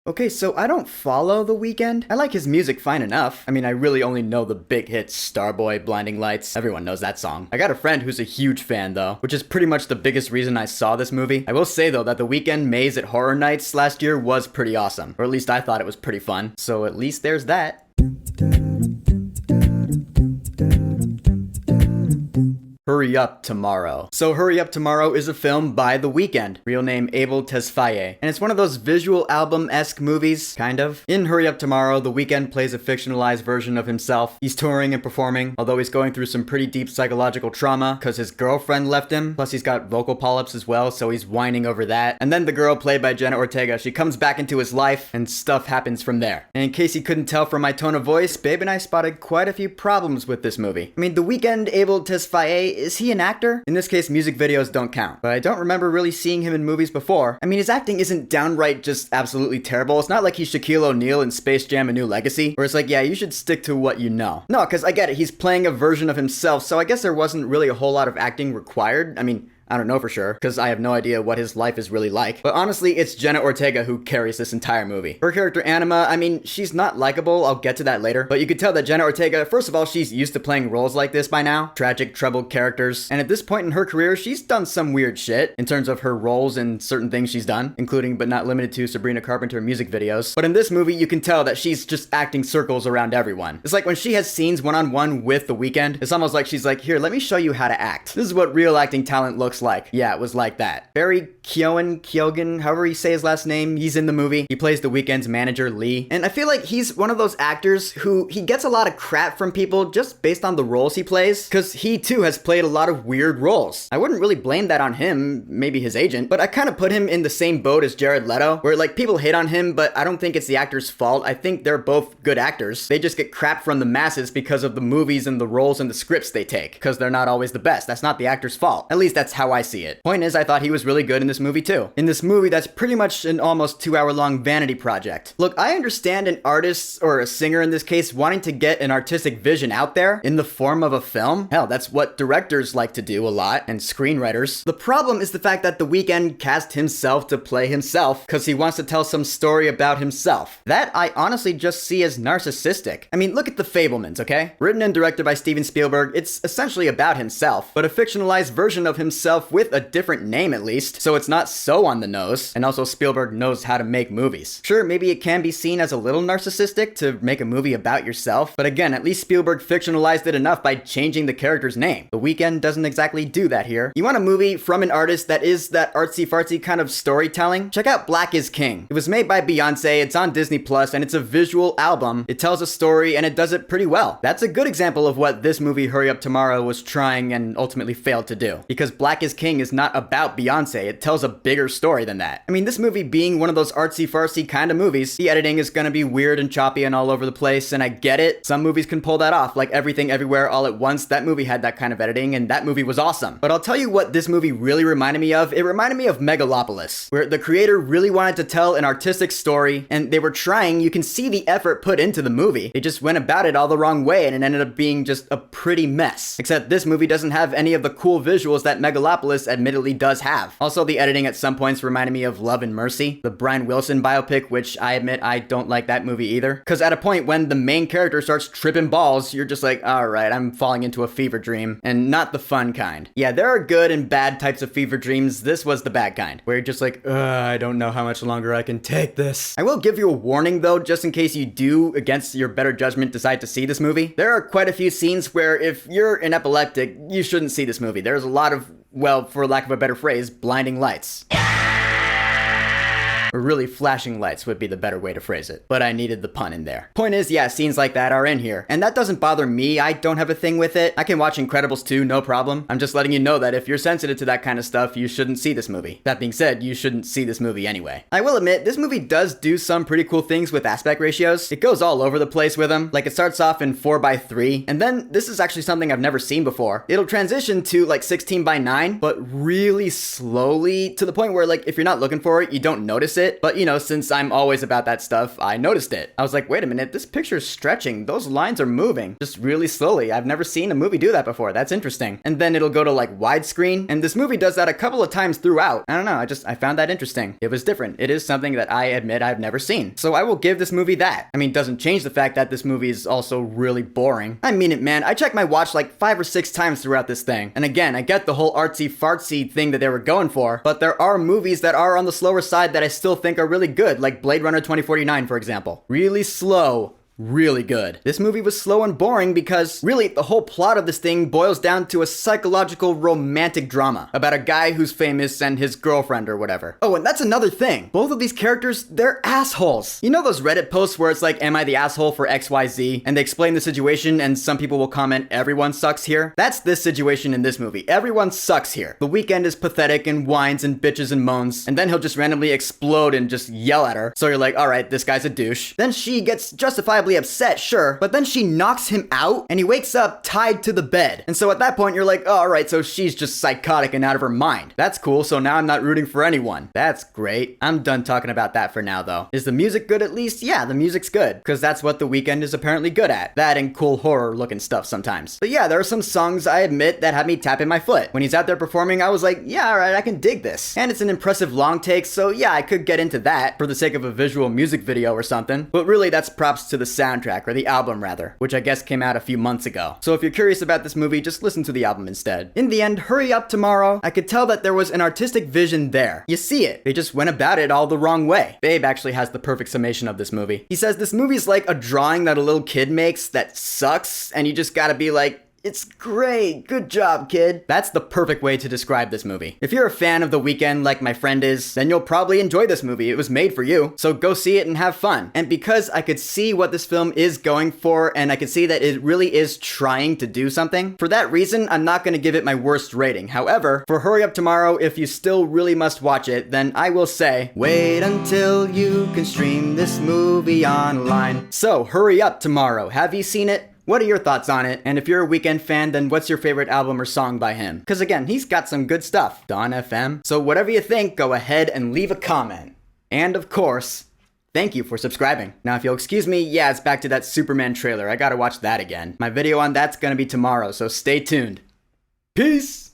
Okay, so I don't follow The Weeknd. I like his music fine enough. I mean, I really only know the big hits Starboy, Blinding Lights. Everyone knows that song. I got a friend who's a huge fan though, which is pretty much the biggest reason I saw this movie. I will say though that The Weeknd Maze at Horror Nights last year was pretty awesome. Or at least I thought it was pretty fun. So at least there's that. Hurry Up Tomorrow. So Hurry Up Tomorrow is a film by The Weeknd, real name Abel Tesfaye, and it's one of those visual album-esque movies, kind of. In Hurry Up Tomorrow, The Weeknd plays a fictionalized version of himself. He's touring and performing, although he's going through some pretty deep psychological trauma because his girlfriend left him, plus he's got vocal polyps as well, so he's whining over that. And then the girl played by Jenna Ortega, she comes back into his life, and stuff happens from there. And in case you couldn't tell from my tone of voice, Babe and I spotted quite a few problems with this movie. I mean, The Weeknd, Abel Tesfaye, is he an actor? In this case, music videos don't count, but I don't remember really seeing him in movies before. I mean, his acting isn't downright just absolutely terrible. It's not like he's Shaquille O'Neal in Space Jam: A New Legacy, where it's like, yeah, you should stick to what you know. No, because I get it, he's playing a version of himself, so I guess there wasn't really a whole lot of acting required. I mean, I don't know for sure, because I have no idea what his life is really like. But honestly, it's Jenna Ortega who carries this entire movie. Her character Anima, I mean, she's not likable, I'll get to that later. But you could tell that Jenna Ortega, first of all, she's used to playing roles like this by now. Tragic, troubled characters. And at this point in her career, she's done some weird shit in terms of her roles and certain things she's done, including but not limited to Sabrina Carpenter music videos. But in this movie, you can tell that she's just acting circles around everyone. It's like when she has scenes one-on-one with The Weeknd, it's almost like she's like, here, let me show you how to act. This is what real acting talent looks like. Yeah, it was like that. Barry Keoghan, however you say his last name, he's in the movie. He plays The Weeknd's manager, Lee. And I feel like he's one of those actors who he gets a lot of crap from people just based on the roles he plays, because he too has played a lot of weird roles. I wouldn't really blame that on him, maybe his agent, but I kind of put him in the same boat as Jared Leto, where like people hate on him, but I don't think it's the actor's fault. I think they're both good actors. They just get crap from the masses because of the movies and the roles and the scripts they take, because they're not always the best. That's not the actor's fault. At least that's how I see it. Point is, I thought he was really good in this movie too. In this movie that's pretty much an almost 2-hour-long vanity project. Look, I understand an artist, or a singer in this case, wanting to get an artistic vision out there in the form of a film. Hell, that's what directors like to do a lot, and screenwriters. The problem is the fact that The Weeknd cast himself to play himself because he wants to tell some story about himself. That I honestly just see as narcissistic. I mean, look at The Fabelmans, okay? Written and directed by Steven Spielberg, it's essentially about himself, but a fictionalized version of himself with a different name at least, so it's not so on the nose. And also Spielberg knows how to make movies. Sure, maybe it can be seen as a little narcissistic to make a movie about yourself, but again, at least Spielberg fictionalized it enough by changing the character's name. The Weeknd doesn't exactly do that here. You want a movie from an artist that is that artsy-fartsy kind of storytelling? Check out Black is King. It was made by Beyonce, it's on Disney Plus, and it's a visual album. It tells a story and it does it pretty well. That's a good example of what this movie Hurry Up Tomorrow was trying and ultimately failed to do. Because Black is King is not about Beyonce, it tells a bigger story than that. I mean, this movie being one of those artsy-fartsy kind of movies, the editing is gonna be weird and choppy and all over the place, and I get it. Some movies can pull that off, like Everything Everywhere All at Once. That movie had that kind of editing, and that movie was awesome. But I'll tell you what this movie really reminded me of. It reminded me of Megalopolis, where the creator really wanted to tell an artistic story, and they were trying. You can see the effort put into the movie. They just went about it all the wrong way, and it ended up being just a pretty mess. Except this movie doesn't have any of the cool visuals that Megalopolis admittedly does have. Also, the editing at some points reminded me of Love and Mercy, the Brian Wilson biopic, which I admit I don't like that movie either. Because at a point when the main character starts tripping balls, you're just like, alright, I'm falling into a fever dream, and not the fun kind. Yeah, there are good and bad types of fever dreams. This was the bad kind, where you're just like, I don't know how much longer I can take this. I will give you a warning though, just in case you do, against your better judgment, decide to see this movie. There are quite a few scenes where if you're an epileptic, you shouldn't see this movie. There's a lot of, well, for lack of a better phrase, blinding lights. Or really flashing lights would be the better way to phrase it. But I needed the pun in there. Point is, yeah, scenes like that are in here. And that doesn't bother me. I don't have a thing with it. I can watch Incredibles 2, no problem. I'm just letting you know that if you're sensitive to that kind of stuff, you shouldn't see this movie. That being said, you shouldn't see this movie anyway. I will admit, this movie does do some pretty cool things with aspect ratios. It goes all over the place with them. Like, it starts off in 4:3, and then this is actually something I've never seen before. It'll transition to like 16:9, but really slowly, to the point where like if you're not looking for it, you don't notice it, but you know, since I'm always about that stuff, I noticed it. I was like, wait a minute, this picture's stretching. Those lines are moving just really slowly. I've never seen a movie do that before. That's interesting. And then it'll go to like widescreen, and this movie does that a couple of times throughout. I don't know, I found that interesting. It was different. It is something that I admit I've never seen. So I will give this movie that. I mean, doesn't change the fact that this movie is also really boring. I mean it, man. I checked my watch like 5 or 6 times throughout this thing. And again, I get the whole artsy fartsy thing that they were going for, but there are movies that are on the slower side that I still think are really good, like Blade Runner 2049, for example. Really slow. Really good. This movie was slow and boring because really the whole plot of this thing boils down to a psychological romantic drama about a guy who's famous and his girlfriend or whatever. Oh, and that's another thing. Both of these characters, they're assholes. You know those Reddit posts where it's like, am I the asshole for XYZ? And they explain the situation and some people will comment, everyone sucks here. That's this situation in this movie. Everyone sucks here. The Weeknd is pathetic and whines and bitches and moans, and then he'll just randomly explode and just yell at her. So you're like, all right, this guy's a douche. Then she gets justifiably upset, sure, but then she knocks him out and he wakes up tied to the bed. And so at that point you're like, oh, alright, so she's just psychotic and out of her mind. That's cool, so now I'm not rooting for anyone. That's great. I'm done talking about that for now though. Is the music good at least? Yeah, the music's good, because that's what The Weeknd is apparently good at. That and cool horror looking stuff sometimes. But yeah, there are some songs I admit that had me tapping my foot. When he's out there performing, I was like, yeah, alright, I can dig this. And it's an impressive long take, so yeah, I could get into that for the sake of a visual music video or something. But really, that's props to the soundtrack, or the album rather, which I guess came out a few months ago. So if you're curious about this movie, just listen to the album instead. In the end, Hurry Up Tomorrow, I could tell that there was an artistic vision there. You see it. They just went about it all the wrong way. Babe actually has the perfect summation of this movie. He says this movie's like a drawing that a little kid makes that sucks, and you just gotta be like, it's great. Good job, kid. That's the perfect way to describe this movie. If you're a fan of The Weeknd like my friend is, then you'll probably enjoy this movie. It was made for you. So go see it and have fun. And because I could see what this film is going for, and I could see that it really is trying to do something, for that reason, I'm not going to give it my worst rating. However, for Hurry Up Tomorrow, if you still really must watch it, then I will say, wait until you can stream this movie online. So, Hurry Up Tomorrow. Have you seen it? What are your thoughts on it? And if you're a Weeknd fan, then what's your favorite album or song by him? Because again, he's got some good stuff. Dawn FM. So whatever you think, go ahead and leave a comment. And of course, thank you for subscribing. Now if you'll excuse me, yeah, it's back to that Superman trailer. I gotta watch that again. My video on that's gonna be tomorrow, so stay tuned. Peace!